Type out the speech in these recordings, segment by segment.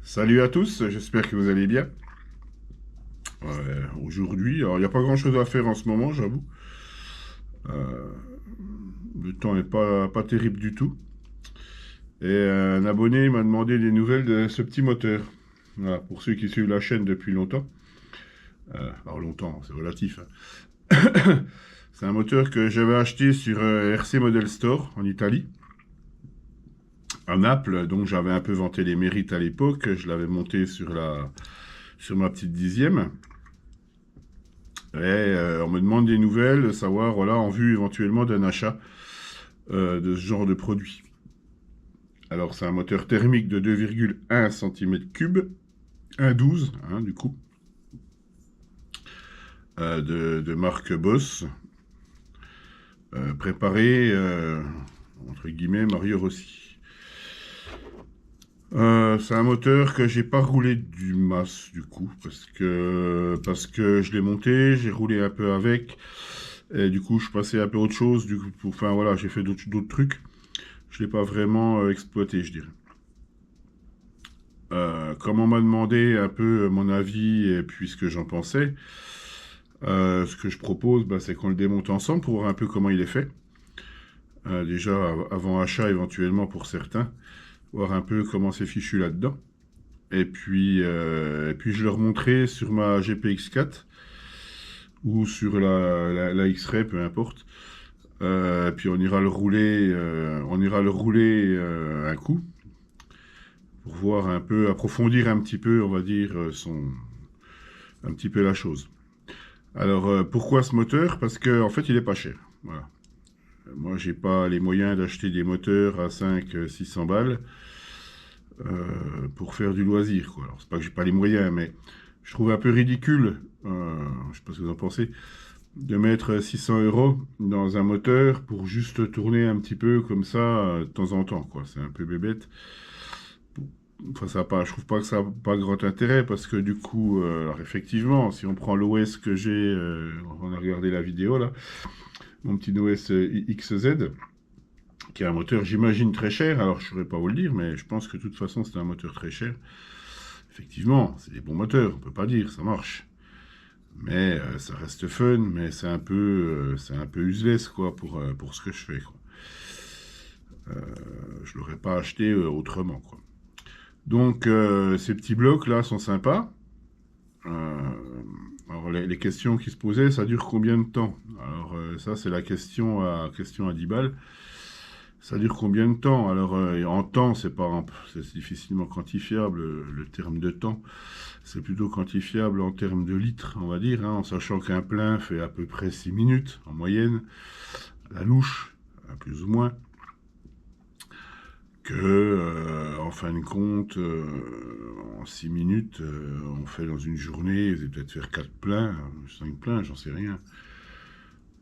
Salut à tous, j'espère que vous allez bien. Aujourd'hui, alors il n'y a pas grand-chose à faire en ce moment, j'avoue. Euh, le temps n'est pas terrible du tout. Et un abonné m'a demandé des nouvelles de ce petit moteur. Voilà, pour ceux qui suivent la chaîne depuis longtemps. Alors longtemps, c'est relatif, hein. C'est un moteur que j'avais acheté sur RC Model Store en Italie, à Naples, donc j'avais un peu vanté les mérites à l'époque. Je l'avais monté sur ma petite dixième. Et on me demande des nouvelles, de savoir, voilà, en vue éventuellement d'un achat de ce genre de produit. Alors, c'est un moteur thermique de 2,1 cm3, 1,12 hein, du coup, de marque Boss, préparé, entre guillemets, Mario Rossi. C'est un moteur que j'ai pas roulé du masse du coup parce que je l'ai monté, j'ai roulé un peu avec et du coup je passais un peu autre chose du coup enfin voilà j'ai fait d'autres trucs. Je l'ai pas vraiment exploité, je dirais. Comme on m'a demandé un peu mon avis et puis ce que j'en pensais, ce que je propose, bah, c'est qu'on le démonte ensemble pour voir un peu comment il est fait. Déjà avant achat éventuellement pour certains, voir un peu comment c'est fichu là-dedans. Et puis je leur montrerai sur ma GPX4 ou sur la X-Ray, peu importe. Puis on ira le rouler un coup pour voir un peu, approfondir un petit peu, on va dire, un petit peu la chose. Alors, pourquoi ce moteur? Parce qu'en fait, il est pas cher. Voilà. Moi, j'ai pas les moyens d'acheter des moteurs à 500-600 balles pour faire du loisir, quoi. Alors, c'est pas que j'ai pas les moyens, mais je trouve un peu ridicule, je sais pas ce que vous en pensez, de mettre 600 euros dans un moteur pour juste tourner un petit peu comme ça de temps en temps, quoi. C'est un peu bébête. Enfin, ça a pas, je trouve pas que ça n'a pas grand intérêt parce que du coup, alors effectivement, si on prend l'OS que j'ai, on a regardé la vidéo là, mon petit OS XZ, qui est un moteur, j'imagine, très cher. Alors, je ne saurais pas vous le dire, mais je pense que de toute façon, c'est un moteur très cher. Effectivement, c'est des bons moteurs, on peut pas dire, ça marche. Mais ça reste fun, mais c'est un peu useless quoi pour ce que je fais. Quoi. Je l'aurais pas acheté autrement quoi. Donc ces petits blocs là sont sympas. Euh, alors les questions qui se posaient, ça dure combien de temps? Alors ça c'est la question à 10 balles. Ça dure combien de temps? Alors en temps, c'est difficilement quantifiable le terme de temps. C'est plutôt quantifiable en termes de litres, on va dire, hein, en sachant qu'un plein fait à peu près 6 minutes en moyenne, la louche, plus ou moins, que en fin de compte, en 6 minutes, on fait dans une journée, vous allez peut-être faire 4 pleins, 5 pleins, j'en sais rien.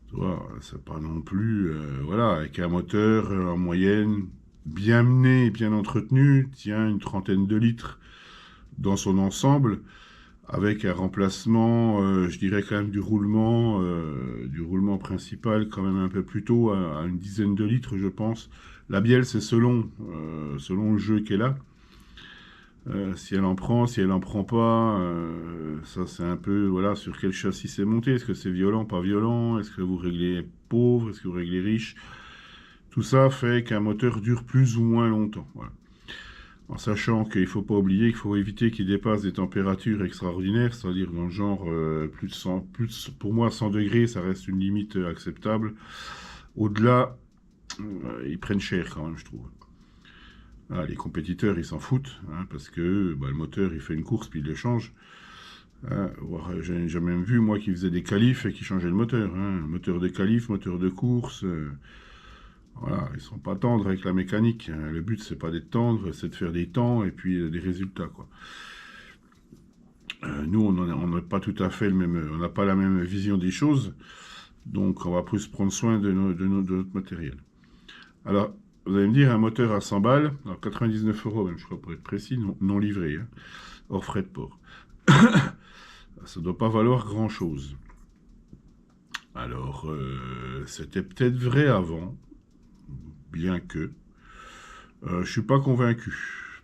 Tu vois, c'est pas non plus, voilà, avec un moteur en moyenne bien mené et bien entretenu, tient une trentaine de litres dans son ensemble, avec un remplacement, je dirais quand même du roulement principal quand même un peu plus tôt, à une dizaine de litres, je pense. La bielle, c'est selon le jeu qu'elle a. Si elle en prend, si elle en prend pas, ça c'est un peu, voilà, sur quel châssis c'est monté. Est-ce que c'est violent, pas violent? Est-ce que vous réglez pauvre? Est-ce que vous réglez riche? Tout ça fait qu'un moteur dure plus ou moins longtemps. Voilà. En sachant qu'il ne faut pas oublier qu'il faut éviter qu'il dépasse des températures extraordinaires, c'est-à-dire dans le genre plus de 100, pour moi 100 degrés, ça reste une limite acceptable. Au-delà, ils prennent cher quand même, je trouve. Ah, les compétiteurs, ils s'en foutent, hein, parce que bah, le moteur, il fait une course, puis il le change. Hein, j'ai même vu, moi, qui faisait des qualifs et qui changeait le moteur. Hein, moteur de qualif, moteur de course. Voilà, ils sont pas tendres avec la mécanique. Hein. Le but, c'est pas d'être tendre, c'est de faire des temps et puis des résultats, quoi. Nous, on n'a pas tout à fait le même, on n'a pas la même vision des choses, donc on va plus prendre soin de notre matériel. Alors, vous allez me dire, un moteur à 100 balles, alors 99 euros même, je crois, pour être précis, non livré, hein, hors frais de port. Ça ne doit pas valoir grand-chose. Alors, c'était peut-être vrai avant, bien que je suis pas convaincu.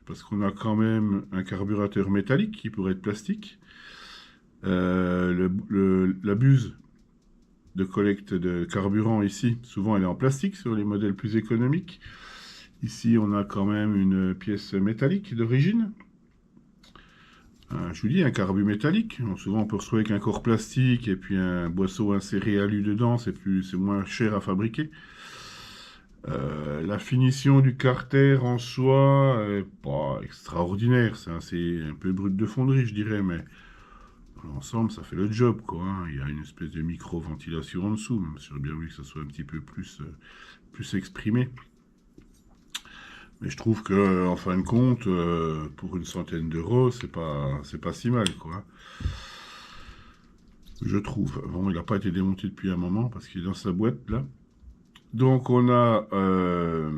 parce qu'on a quand même un carburateur métallique qui pourrait être plastique. La buse de collecte de carburant ici, souvent elle est en plastique sur les modèles plus économiques. Ici, on a quand même une pièce métallique d'origine. Je vous dis, un carbu métallique. Donc, souvent, on peut retrouver qu'un corps plastique et puis un boisseau inséré alu dedans, c'est moins cher à fabriquer. La finition du carter en soi est pas extraordinaire. C'est un peu brut de fonderie, je dirais, mais dans l'ensemble, ça fait le job, quoi, hein. Il y a une espèce de micro-ventilation en dessous, même si j'aurais bien voulu que ça soit un petit peu plus exprimé. Mais je trouve que, en fin de compte, pour une centaine d'euros, c'est pas si mal, quoi. Je trouve. Bon, il n'a pas été démonté depuis un moment parce qu'il est dans sa boîte, là. Donc, on a... je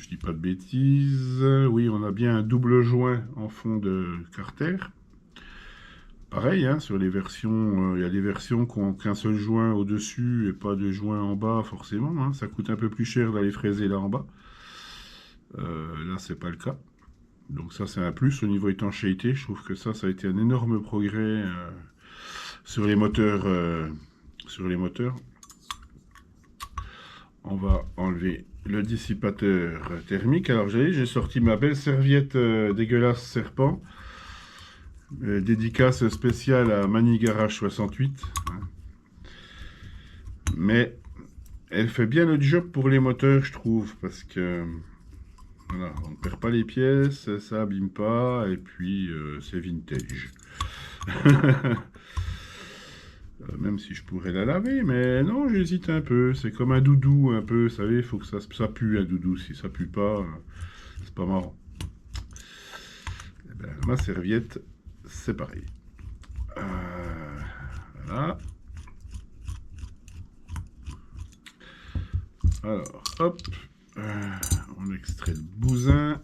dis pas de bêtises. Oui, on a bien un double joint en fond de carter. Pareil, hein, sur les versions, il y a des versions qui n'ont qu'un seul joint au-dessus et pas de joint en bas, forcément, hein. Ça coûte un peu plus cher d'aller fraiser là en bas. Là, c'est pas le cas. Donc ça, c'est un plus au niveau étanchéité. Je trouve que ça a été un énorme progrès sur les moteurs. On va enlever le dissipateur thermique. Alors, j'ai sorti ma belle serviette dégueulasse serpent. Dédicace spéciale à Manigarage 68. Hein. Mais elle fait bien le job pour les moteurs, je trouve, parce que... Voilà, on ne perd pas les pièces, ça abîme pas, et puis c'est vintage. Même si je pourrais la laver, mais non, j'hésite un peu. C'est comme un doudou, un peu, vous savez, il faut que ça pue un doudou. Si ça pue pas, c'est pas marrant. Et ben, ma serviette, c'est pareil. Voilà. Alors, hop. On extrait le bousin.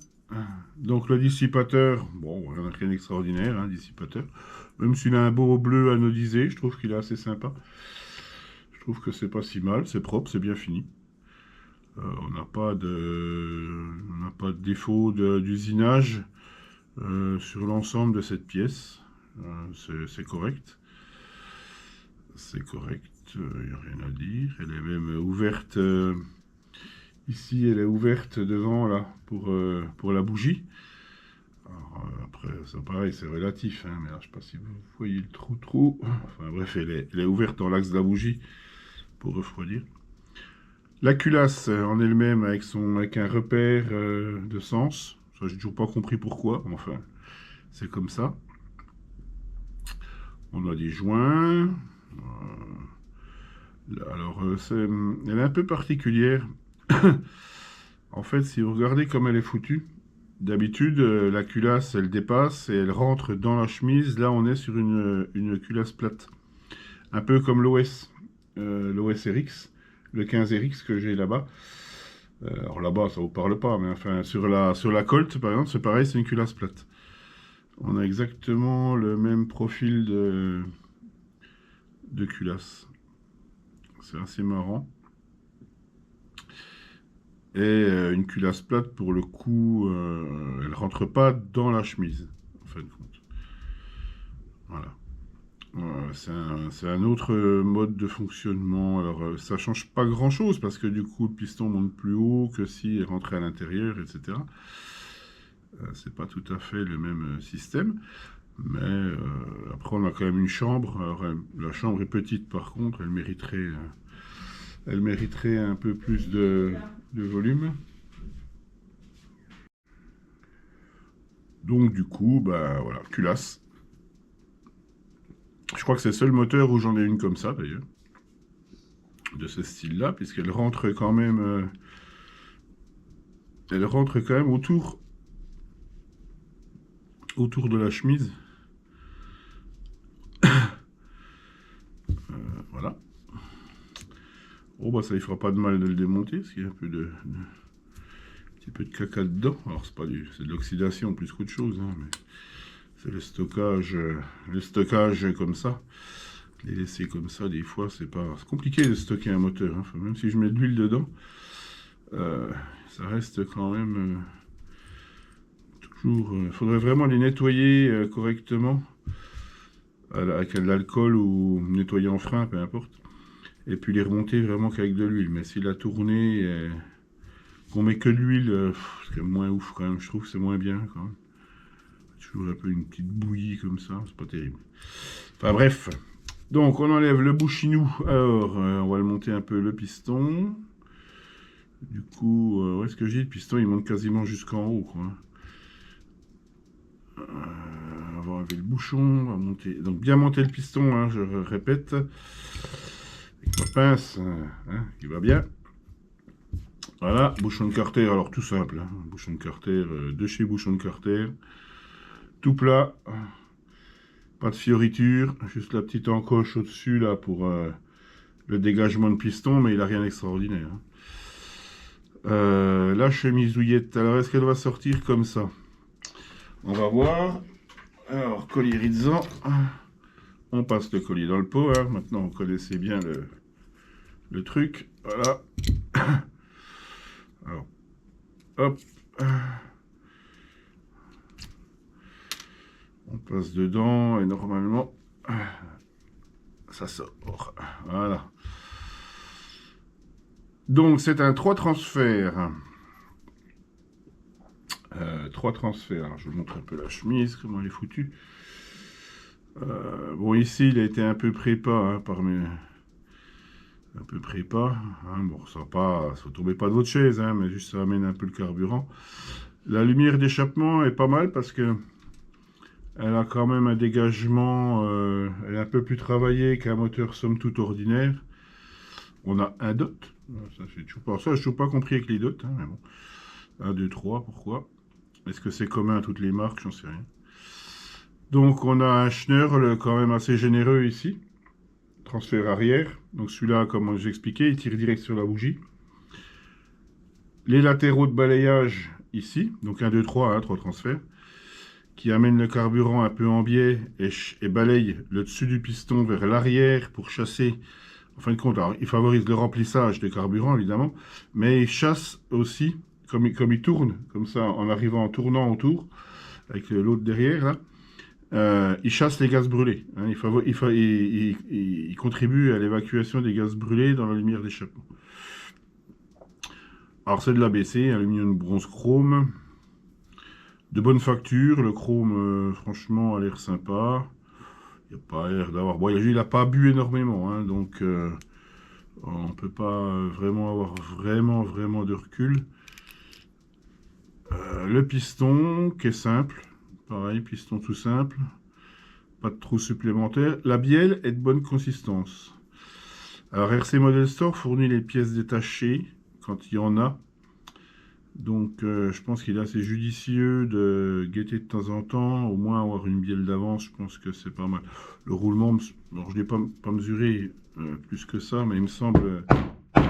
Donc le dissipateur, bon, il n'y en a rien d'extraordinaire, hein, dissipateur. Même s'il a un beau bleu anodisé, je trouve qu'il est assez sympa. Je trouve que c'est pas si mal, c'est propre, c'est bien fini. On n'a pas de défaut d'usinage sur l'ensemble de cette pièce. C'est correct. C'est correct, il n'y a rien à dire. Elle est même ouverte... Ici, elle est ouverte devant, là, pour la bougie. Alors, après, ça pareil, c'est relatif, hein, mais alors, je ne sais pas si vous voyez le trou. Enfin, bref, elle est ouverte dans l'axe de la bougie pour refroidir. La culasse en elle-même, avec un repère de sens. Ça, j'ai toujours pas compris pourquoi, enfin, c'est comme ça. On a des joints. Alors, elle est un peu particulière. En fait, si vous regardez comme elle est foutue, d'habitude, la culasse, elle dépasse et elle rentre dans la chemise. Là, on est sur une culasse plate. Un peu comme l'OS RX, le 15 RX que j'ai là-bas. Alors là-bas, ça vous parle pas, mais enfin, sur la Colt, par exemple, c'est pareil, c'est une culasse plate. On a exactement le même profil de culasse. C'est assez marrant. Et une culasse plate, pour le coup, elle rentre pas dans la chemise, en fin de compte. Voilà. C'est un autre mode de fonctionnement. Alors, ça change pas grand-chose, parce que du coup, le piston monte plus haut que s'il rentrait à l'intérieur, etc. C'est pas tout à fait le même système. Mais après, on a quand même une chambre. Alors, la chambre est petite, par contre, elle mériterait un peu plus de volume. Donc du coup, bah voilà, culasse. Je crois que c'est le seul moteur où j'en ai une comme ça d'ailleurs, de ce style-là, puisqu'elle rentre quand même, autour de la chemise. Voilà. Oh bah ça ne fera pas de mal de le démonter, parce qu'il y a un petit peu de caca dedans. Alors c'est de l'oxydation plus qu'autre chose, hein, mais c'est le stockage comme ça. Les laisser comme ça, des fois, c'est compliqué de stocker un moteur, hein. Enfin, même si je mets de l'huile dedans, ça reste quand même Toujours, faudrait vraiment les nettoyer correctement avec de l'alcool ou nettoyer en frein, peu importe. Et puis les remonter vraiment qu'avec de l'huile. Mais si la tournée, qu'on met que de l'huile, c'est moins ouf quand même. Je trouve que c'est moins bien quand même. Toujours un peu une petite bouillie comme ça, c'est pas terrible. Enfin bref. Donc on enlève le bouchinou. Alors on va le monter un peu le piston. Du coup, où est-ce que j'ai le piston? Il monte quasiment jusqu'en haut, quoi. On va enlever le bouchon, on va monter. Donc bien monter le piston, hein, je répète. Avec ma pince, hein, qui va bien. Voilà, bouchon de Carter, alors tout simple. Hein, bouchon de Carter, de chez Bouchon de Carter. Tout plat. Pas de fioriture, juste la petite encoche au-dessus là pour le dégagement de piston, mais il n'a rien d'extraordinaire. Hein. La chemisouillette, alors est-ce qu'elle va sortir comme ça? On va voir. Alors, collier Rizan. On passe le collier dans le pot. Hein. Maintenant, vous connaissez bien le truc. Voilà. Alors, hop. On passe dedans et normalement, ça sort. Voilà. Donc, c'est un 3 transferts. 3 transferts. Alors, je vous montre un peu la chemise, comment elle est foutue. Bon, ici, il a été un peu prépa, hein, un peu prépa. Hein, bon, ça ne tombez pas de votre chaise, hein, mais juste ça amène un peu le carburant. La lumière d'échappement est pas mal parce que elle a quand même un dégagement, elle est un peu plus travaillée qu'un moteur somme toute ordinaire. On a un dot. Ça, je n'ai toujours pas compris avec les dots, hein, mais bon. 1, 2, 3, pourquoi? Est-ce que c'est commun à toutes les marques? J'en sais rien. Donc on a un Schnurl quand même assez généreux ici. Transfert arrière. Donc celui-là, comme j'expliquais, il tire direct sur la bougie. Les latéraux de balayage ici. Donc 1, 2, 3, 3 transferts. Qui amène le carburant un peu en biais et balaye le dessus du piston vers l'arrière pour chasser. En fin de compte, alors, il favorise le remplissage de carburant évidemment, mais il chasse aussi, comme il tourne, comme ça, en arrivant en tournant autour, avec l'autre derrière là, il chasse les gaz brûlés. Hein, il contribue à l'évacuation des gaz brûlés dans la lumière d'échappement. Alors c'est de l'ABC, aluminium bronze chrome. De bonne facture, le chrome franchement a l'air sympa. Il n'y a pas l'air d'avoir... Bon, il n'a pas bu énormément, hein, donc on ne peut pas vraiment avoir vraiment de recul. Le piston qui est simple, pareil, piston tout simple, pas de trou supplémentaire. La bielle est de bonne consistance. Alors RC Model Store fournit les pièces détachées quand il y en a. Donc je pense qu'il est assez judicieux de guetter de temps en temps, au moins avoir une bielle d'avance, je pense que c'est pas mal. Le roulement, alors je ne l'ai pas mesuré plus que ça, mais il me semble... Ah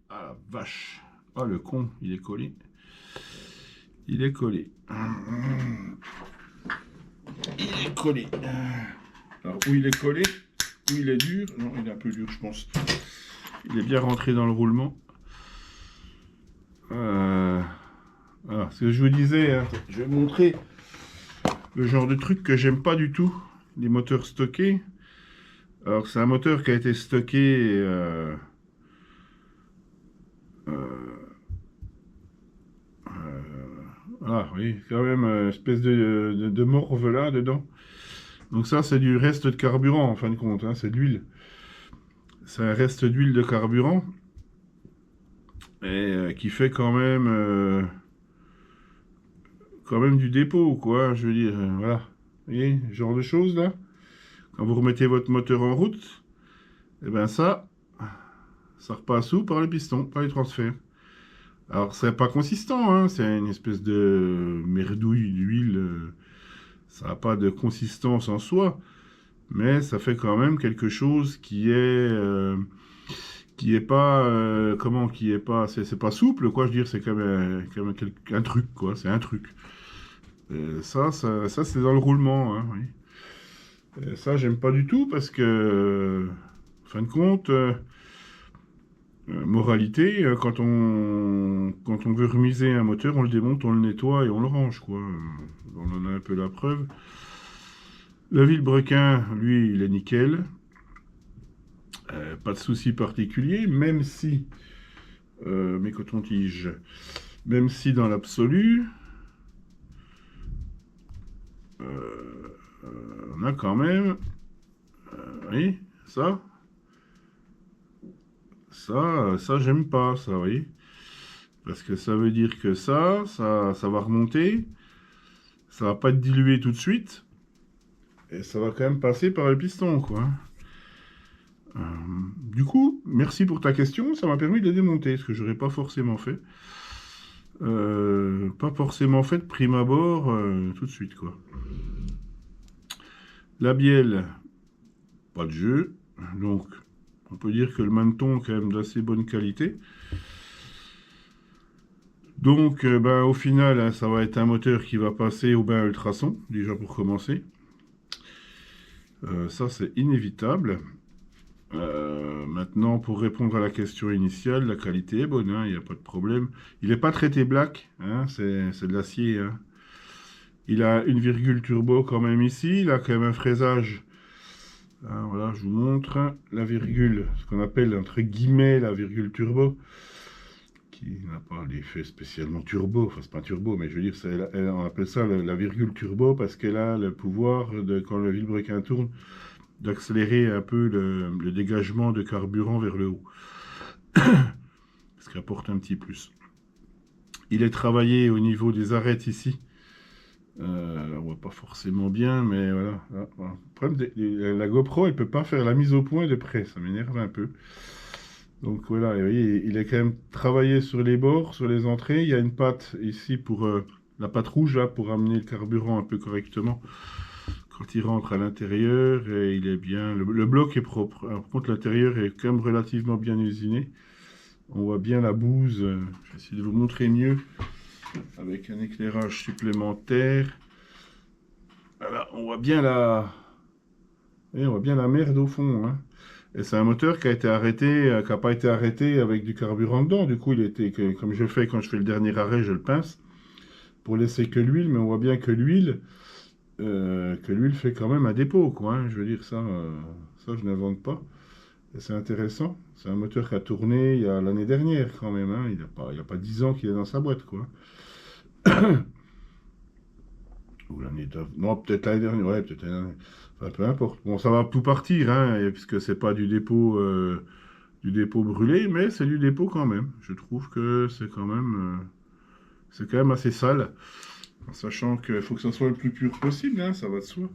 la vache! Ah le con, il est collé. Il est collé. Il est collé. Alors où il est collé, où il est dur, non il est un peu dur je pense. Il est bien rentré dans le roulement. Voilà, ce que je vous disais, hein, je vais vous montrer le genre de truc que j'aime pas du tout, les moteurs stockés. Alors c'est un moteur qui a été stocké ah oui, quand même une espèce de morve là dedans. Donc ça c'est du reste de carburant en fin de compte, hein, c'est de l'huile. C'est un reste d'huile de carburant et qui fait quand même du dépôt, quoi. Je veux dire, voilà. Vous voyez, ce genre de choses, là. Quand vous remettez votre moteur en route, et ben ça repasse où? Par les pistons, par les transferts. Alors, c'est pas consistant, hein. C'est une espèce de merdouille d'huile. Ça n'a pas de consistance en soi. Mais ça fait quand même quelque chose qui est pas... comment? Qui est pas... C'est pas souple, quoi. Je veux dire, c'est quand même un truc, quoi. C'est un truc. Ça c'est dans le roulement, hein, oui. Ça, j'aime pas du tout parce que, en fin de compte, Moralité, quand on veut remiser un moteur, on le démonte, on le nettoie et on le range, quoi. On en a un peu la preuve. Le vilebrequin, lui, il est nickel. Pas de souci particulier, même si, mes cotons-tiges, même si dans l'absolu, on a quand même, oui, ça j'aime pas, ça, oui. Parce que ça veut dire que ça va remonter, ça va pas être dilué tout de suite, et ça va quand même passer par le piston, quoi. Euh, du coup, merci pour ta question, ça m'a permis de le démonter, ce que j'aurais pas forcément fait. Pas forcément fait de prime abord, tout de suite, quoi. La bielle, pas de jeu, donc on peut dire que le maneton est quand même d'assez bonne qualité. Donc, ben, au final, hein, ça va être un moteur qui va passer au bain ultrason, déjà pour commencer. Ça, c'est inévitable. Maintenant, pour répondre à la question initiale, la qualité est bonne, hein, il n'y a pas de problème. Il n'est pas traité black, hein, c'est de l'acier. Hein. Il a une virgule turbo quand même ici, il a quand même un fraisage. Hein, voilà, je vous montre la virgule, ce qu'on appelle entre guillemets la virgule turbo, qui n'a pas l'effet spécialement turbo, enfin c'est pas turbo, mais je veux dire, on appelle ça la virgule turbo parce qu'elle a le pouvoir, quand le vilebrequin tourne, d'accélérer un peu le dégagement de carburant vers le haut. Ce qui apporte un petit plus. Il est travaillé au niveau des arêtes ici. On voit pas forcément bien, mais voilà. Voilà. Le problème, la GoPro, elle peut pas faire la mise au point de près, ça m'énerve un peu. Donc voilà, vous voyez, il est quand même travaillé sur les bords, sur les entrées. Il y a une patte ici pour la patte rouge là pour amener le carburant un peu correctement quand il rentre à l'intérieur. Et il est bien. Le bloc est propre. Alors, par contre, l'intérieur est quand même relativement bien usiné. On voit bien la bouse. Je vais essayer de vous montrer mieux avec un éclairage supplémentaire. Voilà, on voit bien on voit bien la merde au fond. Hein. Et c'est un moteur qui a été arrêté, qui n'a pas été arrêté avec du carburant dedans. Du coup, il était, comme je fais quand je fais le dernier arrêt, je le pince pour laisser que l'huile. Mais on voit bien que l'huile fait quand même un dépôt, quoi. Hein. Je veux dire, ça je n'invente pas. Et c'est intéressant. C'est un moteur qui a tourné il y a l'année dernière quand même. Hein. Il y a pas 10 ans qu'il est dans sa boîte, quoi. Ou l'année d'avant. Non, peut-être l'année dernière. Ouais, peut-être l'année dernière. Enfin, peu importe. Bon, ça va tout partir, hein, puisque c'est pas du dépôt brûlé, mais c'est du dépôt quand même. Je trouve que c'est quand même assez sale, en sachant qu'il faut que ça soit le plus pur possible, hein, ça va de soi.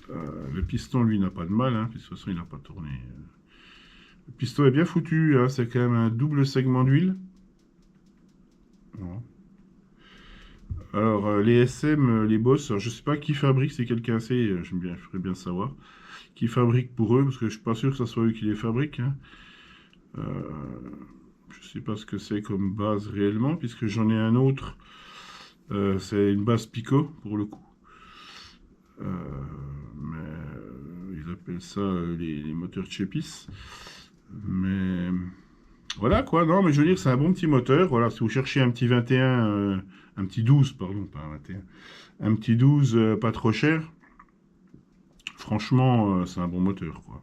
Le piston, lui, n'a pas de mal, hein, puis de toute façon, il n'a pas tourné. Le piston est bien foutu, hein, c'est quand même un double segment d'huile. Voilà. Alors, les SM, les Boss, alors, je sais pas qui fabrique, c'est quelqu'un sait, je ferais bien savoir. Qui fabrique pour eux, parce que je suis pas sûr que ce soit eux qui les fabriquent. Hein. Euh, je sais pas ce que c'est comme base réellement, puisque j'en ai un autre. C'est une base Pico, pour le coup. Mais ils appellent ça les moteurs Chepis. Mais voilà quoi, non, mais je veux dire, c'est un bon petit moteur. Voilà, si vous cherchez un petit 21, un petit 12, pardon, pas un 21, un petit 12 pas trop cher, franchement, c'est un bon moteur, quoi.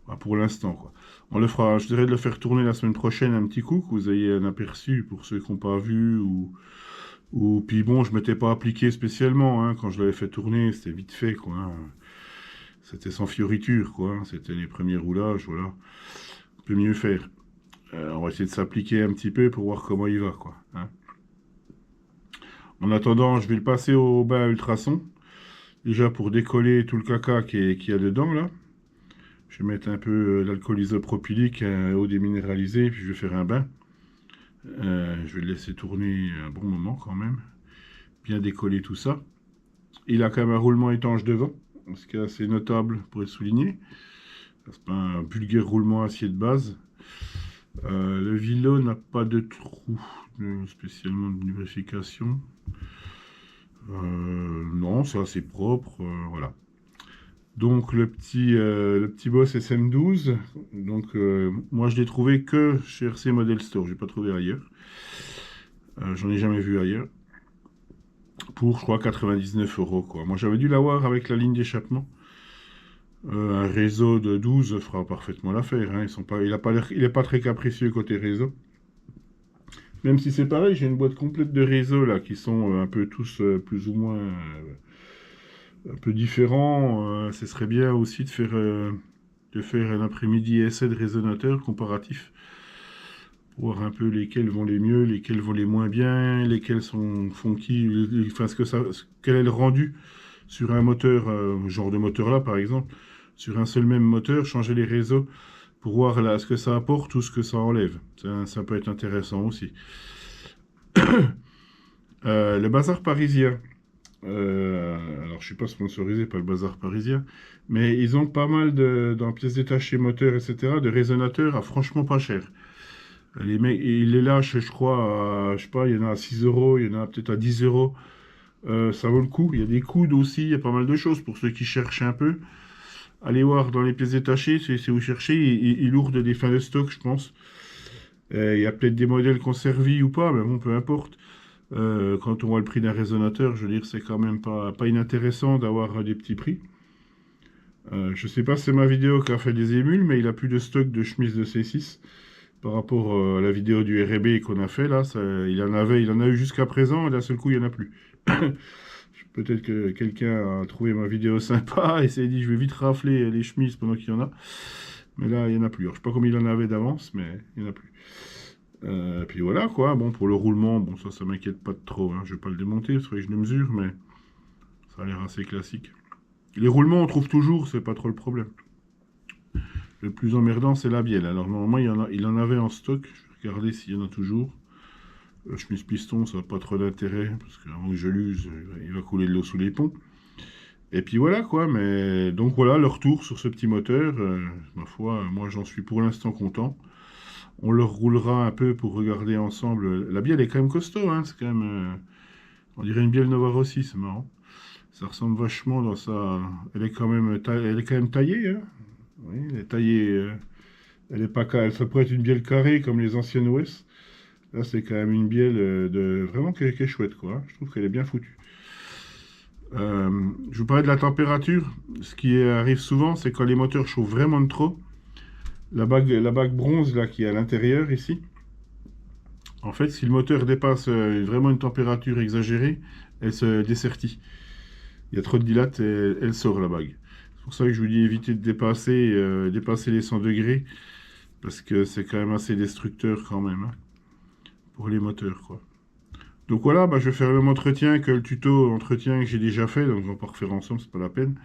Enfin, pour l'instant, quoi. On le fera, je dirais de le faire tourner la semaine prochaine un petit coup, que vous ayez un aperçu pour ceux qui n'ont pas vu, ou puis bon, je m'étais pas appliqué spécialement, hein, quand je l'avais fait tourner, c'était vite fait, quoi. Hein. C'était sans fioriture, quoi. Hein. C'était les premiers roulages, voilà. On peut mieux faire. On va essayer de s'appliquer un petit peu pour voir comment il va, quoi. Hein. En attendant, je vais le passer au bain à ultrason. Déjà pour décoller tout le caca qu'il y a dedans, là. Je vais mettre un peu d'alcool isopropylique, eau déminéralisée, puis je vais faire un bain. Je vais le laisser tourner un bon moment quand même. Bien décoller tout ça. Il a quand même un roulement étanche devant, ce qui est assez notable pour être souligné. C'est pas un vulgaire roulement acier de base. Le Vilo n'a pas de trou spécialement de lubrification. Non, c'est assez propre. Voilà. Donc le petit Boss SM12, donc moi je l'ai trouvé que chez RC Model Store, j'ai pas trouvé ailleurs. J'en ai jamais vu ailleurs. Pour je crois 99 € quoi. Moi j'avais dû l'avoir avec la ligne d'échappement. Un réseau de 12 fera parfaitement l'affaire. Hein. Il est pas très capricieux côté réseau. Même si c'est pareil, j'ai une boîte complète de réseaux là qui sont un peu tous plus ou moins un peu différents. Ce serait bien aussi de faire un après-midi essai de résonateur comparatif. Pour voir un peu lesquels vont les mieux, lesquels vont les moins bien, lesquels sont funky, enfin quel est le rendu sur un moteur, genre de moteur là par exemple, sur un seul même moteur, changer les réseaux pour voir là ce que ça apporte ou ce que ça enlève. Ça peut être intéressant aussi. Le bazar parisien. Alors je suis pas sponsorisé par le bazar parisien, mais ils ont pas mal dans pièces détachées, moteurs, etc., de résonateurs à franchement pas cher. Les mecs, ils les lâchent, je crois, je sais pas, il y en a à 6 €, il y en a peut-être à 10 €. Ça vaut le coup. Il y a des coudes aussi, il y a pas mal de choses pour ceux qui cherchent un peu. Allez voir dans les pièces détachées, si vous cherchez, ils lourdent des fins de stock, je pense. Il y a peut-être des modèles conservés ou pas, mais bon, peu importe. Quand on voit le prix d'un résonateur, je veux dire, c'est quand même pas inintéressant d'avoir des petits prix. Je sais pas si c'est ma vidéo qui a fait des émules, mais il a plus de stock de chemises de C6 par rapport à la vidéo du R&B qu'on a fait là. Il en a eu jusqu'à présent, et d'un seul coup, il n'y en a plus. Peut-être que quelqu'un a trouvé ma vidéo sympa et s'est dit je vais vite rafler les chemises pendant qu'il y en a. Mais là, il n'y en a plus. Alors, je sais pas combien il en avait d'avance, mais il n'y en a plus. Puis voilà quoi, bon pour le roulement, bon ça m'inquiète pas de trop, hein. Je vais pas le démonter, il faudrait que je le mesure, mais ça a l'air assez classique. Les roulements on trouve toujours, c'est pas trop le problème. Le plus emmerdant c'est la bielle, alors normalement il en avait en stock, je vais regarder s'il y en a toujours. Chemise piston ça n'a pas trop d'intérêt, parce qu'avant que je l'use, il va couler de l'eau sous les ponts. Et puis voilà quoi, mais donc voilà le retour sur ce petit moteur, ma foi, moi j'en suis pour l'instant content. On le roulera un peu pour regarder ensemble. La bielle est quand même costaud, hein. C'est quand même, on dirait une bielle Nova Rossi, c'est marrant. Ça ressemble vachement dans sa. Elle est quand même taillée, hein. Oui, elle est taillée. Elle est pas ça pourrait être une bielle carrée comme les anciennes OS. Là, c'est quand même une bielle vraiment qui est chouette, quoi, hein. Je trouve qu'elle est bien foutue. Je vous parlais de la température. Ce qui arrive souvent, c'est quand les moteurs chauffent vraiment de trop. La bague bronze là qui est à l'intérieur ici. En fait, si le moteur dépasse vraiment une température exagérée, elle se dessertit. Il y a trop de dilate et elle sort la bague. C'est pour ça que je vous dis éviter de dépasser les 100 degrés, parce que c'est quand même assez destructeur quand même, hein, pour les moteurs quoi. Donc voilà, bah, je vais faire le même entretien que le tuto entretien que j'ai déjà fait, donc on va pas refaire ensemble, c'est pas la peine.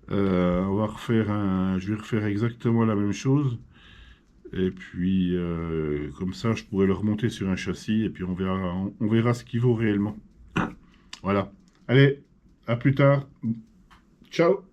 Je vais refaire exactement la même chose. Et puis, comme ça, je pourrais le remonter sur un châssis et puis on verra ce qu'il vaut réellement. Voilà. Allez, à plus tard. Ciao!